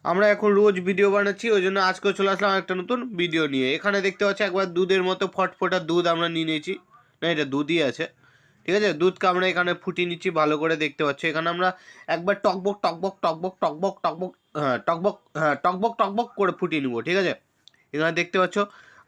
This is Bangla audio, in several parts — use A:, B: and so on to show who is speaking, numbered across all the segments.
A: আমরা এখন রোজ ভিডিও বানাচ্ছি, ওই জন্য আজকে চলে আসলাম একটা নতুন ভিডিও নিয়ে। এখানে দেখতে পাচ্ছি একবার দুধের মতো ফটফটা দুধ আমরা নিয়ে নিয়েছি, না এটা দুধই আছে, ঠিক আছে। দুধকে আমরা এখানে ফুটিয়ে নিচ্ছি ভালো করে, দেখতে পাচ্ছি এখানে আমরা একবার টকবক টকবক টকবক টকবক টকবক টকবক টকবক করে ফুটিয়ে নিব, ঠিক আছে। এখানে দেখতে পাচ্ছ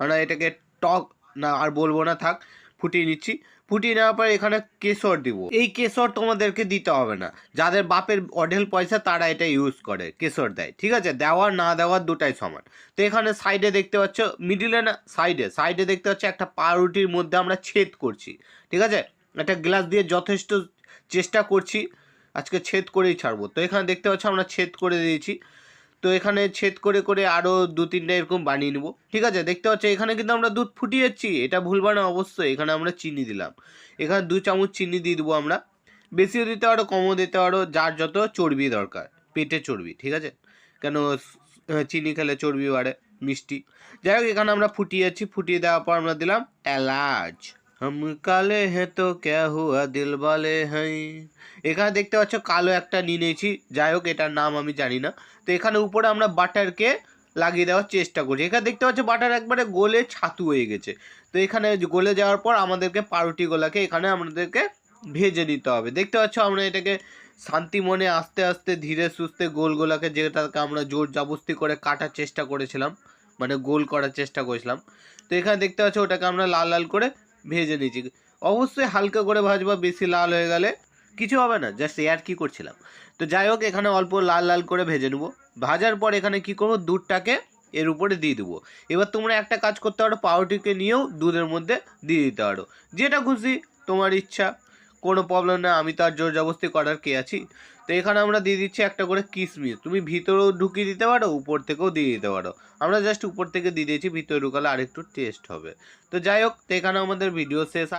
A: আমরা এটাকে টক না আর বলবো না, থাক, ফুটিয়ে নিচ্ছি। ফুটিয়ে নেওয়ার পর এখানে কেশর দিব। এই কেশর তোমাদেরকে দিতে হবে না, যাদের বাপের অঢেল পয়সা তারা এটা ইউজ করে কেশর দেয়, ঠিক আছে। দেওয়ার না দেওয়ার দুটাই সমান। তো এখানে সাইডে দেখতে পাচ্ছ, মিডিলে না সাইডে দেখতে পাচ্ছ একটা পাউরুটির মধ্যে আমরা ছেদ করছি, ঠিক আছে। একটা গ্লাস দিয়ে যথেষ্ট চেষ্টা করছি, আজকে ছেদ করেই ছাড়বো। তো এখানে দেখতে পাচ্ছ আমরা ছেদ করে দিয়েছি। তো এখানে ছেদ করে করে আরও 2-3টা এরকম বানিয়ে নেবো, ঠিক আছে। দেখতে পাচ্ছ এখানে কিন্তু আমরা দুধ ফুটিয়েছি, এটা ভুলবা না অবশ্যই। এখানে আমরা চিনি দিলাম, এখানে 2 চামচ চিনি দিয়ে দেবো আমরা। বেশিও দিতে পারো কমও দিতে পারো, যার যত চর্বি দরকার, পেটে চর্বি, ঠিক আছে। কেন চিনি খেলে চর্বি বাড়ে, মিষ্টি। যাই হোক এখানে আমরা ফুটিয়েছি, ফুটিয়ে দেওয়ার পর আমরা দিলাম এলাচ। হাম কালে হ্যাঁ তো ক্যা হুয়া দিল বালে হ্যাঁ। এখানে দেখতে পাচ্ছ কালো একটা নিয়ে নিয়েছি, যাই হোক এটার নাম আমি জানি না। তো এখানে উপরে আমরা বাটারকে লাগিয়ে দেওয়ার চেষ্টা করছি। এখানে দেখতে পাচ্ছ বাটার একবারে গলে ছাতু হয়ে গেছে। তো এখানে গলে যাওয়ার পর আমাদেরকে পাউরুটিগুলোকে এখানে আমাদেরকে ভেজে নিতে হবে। দেখতে পাচ্ছ আমরা এটাকে শান্তি মনে আস্তে আস্তে ধীরে সুস্থে গোলগুলোকে, যেটাকে আমরা জোর জবস্তি করে কাটার চেষ্টা করেছিলাম, মানে গোল করার চেষ্টা করেছিলাম। তো এখানে দেখতে পাচ্ছ ওটাকে আমরা লাল লাল করে ভেজে নিয়েছি। অবশ্যই হালকা করে ভাজবা, বেশি লাল হয়ে গেলে কিছু হবে না, জাস্ট এয়ার কি করছিলাম। তো যাই হোক এখানে অল্প লাল লাল করে ভেজে নেবো। ভাজার পর এখানে কি করবো, দুধটাকে এর উপরে দিয়ে দেবো। এবার তোমরা একটা কাজ করতে পারো, পাউরুটিকে নিয়েও দুধের মধ্যে দিয়ে দিতে পারো, যেটা খুশি তোমার ইচ্ছা, কোনো প্রবলেম না। আমি তো আর জোর জবস্তি করার কে আছি। তো এখানে আমরা দিয়ে দিচ্ছি একটা করে কিশমিশ, তুমি ভিতরেও ঢুকিয়ে দিতে পারো, উপর থেকেও দিয়ে দিতে পারো। আমরা জাস্ট উপর থেকে দিয়ে দিয়েছি, ভিতরে ঢুকালে আরেকটু টেস্ট হবে। তো যাই হোক, তো এখানে আমাদের ভিডিও শেষ।